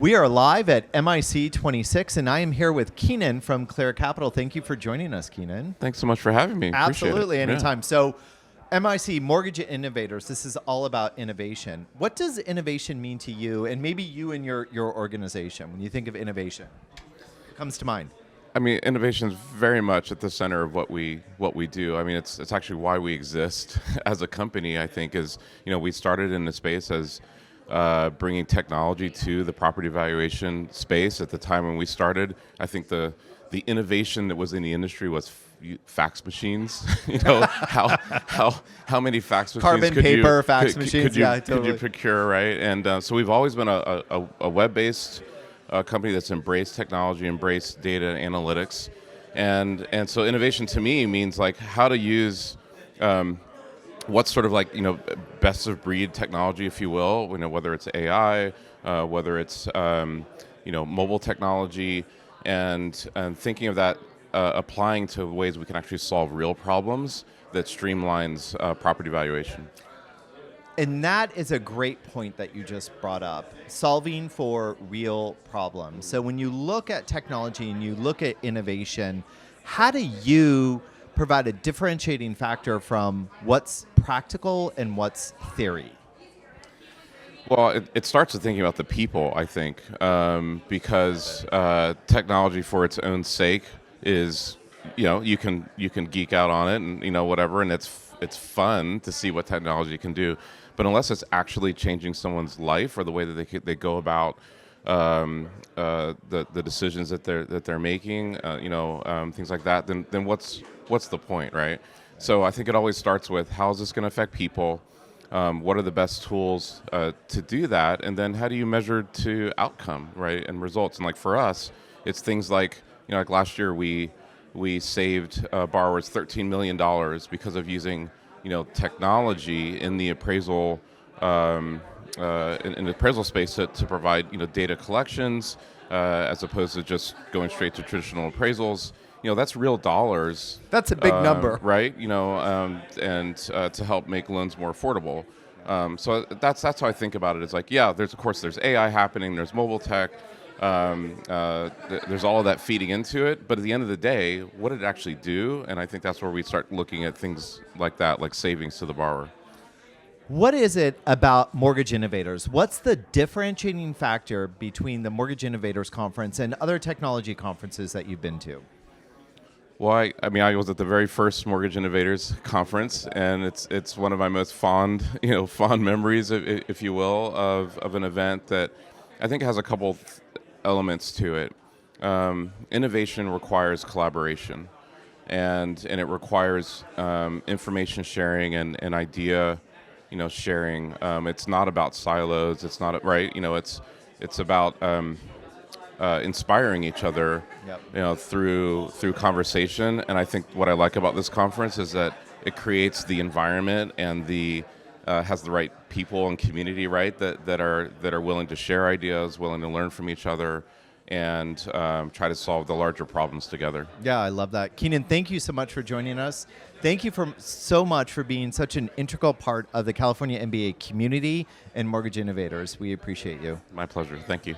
We are live at MIC26, and I am here with Kenon from Clear Capital. Thank you for joining us, Kenon. Thanks so much for having me. Absolutely, Appreciate it. anytime. So, MIC Mortgage Innovators, this is all about innovation. What does innovation mean to you, and maybe you and your organization, when you think of innovation? What comes to mind? I mean, innovation is very much at the center of what we do. I mean, it's actually why we exist as a company. I think we started in the space as bringing technology to the property valuation space. At the time when we started, I think the innovation that was in the industry was fax machines. How many fax machines? Carbon paper fax machines. Totally. Totally. Could you procure, right? And so we've always been a web-based company that's embraced technology, embraced data and analytics, and so innovation to me means like how to use what's sort of like best of breed technology, if you will. Whether it's AI, whether it's mobile technology, and thinking of that applying to ways we can actually solve real problems that streamlines property valuation. And that is a great point that you just brought up, solving for real problems. So when you look at technology and you look at innovation, how do you provide a differentiating factor from what's practical and what's theory? Well, it starts with thinking about the people, I think, because technology for its own sake is, you can geek out on it and whatever, and it's fun to see what technology can do. But unless it's actually changing someone's life or the way that they go about the decisions that they're making, things like that, then what's the point, right? So I think it always starts with how is this going to affect people? What are the best tools to do that? And then how do you measure to outcome, right, and results? And like for us, it's things like like last year we saved borrowers $13 million because of using technology in the appraisal in the appraisal space to provide data collections as opposed to just going straight to traditional appraisals. That's real dollars. That's a big number, right? And to help make loans more affordable. So that's how I think about it. It's like, there's AI happening. There's mobile tech. There's all of that feeding into it, but at the end of the day, what did it actually do? And I think that's where we start looking at things like that, like savings to the borrower. What is it about Mortgage Innovators? What's the differentiating factor between the Mortgage Innovators Conference and other technology conferences that you've been to? Well, I was at the very first Mortgage Innovators Conference, and it's one of my most fond memories, if you will, of an event that I think has a couple elements to it. Innovation requires collaboration, and it requires information sharing and idea, sharing. It's not about silos. It's not right. It's about inspiring each other. Yep. Through conversation. And I think what I like about this conference is that it creates the environment and has the right people and community, right, that are willing to share ideas, willing to learn from each other, and try to solve the larger problems together. Yeah, I love that. Kenon, thank you so much for joining us. Thank you so much for being such an integral part of the California MBA community and Mortgage Innovators. We appreciate you. My pleasure. Thank you.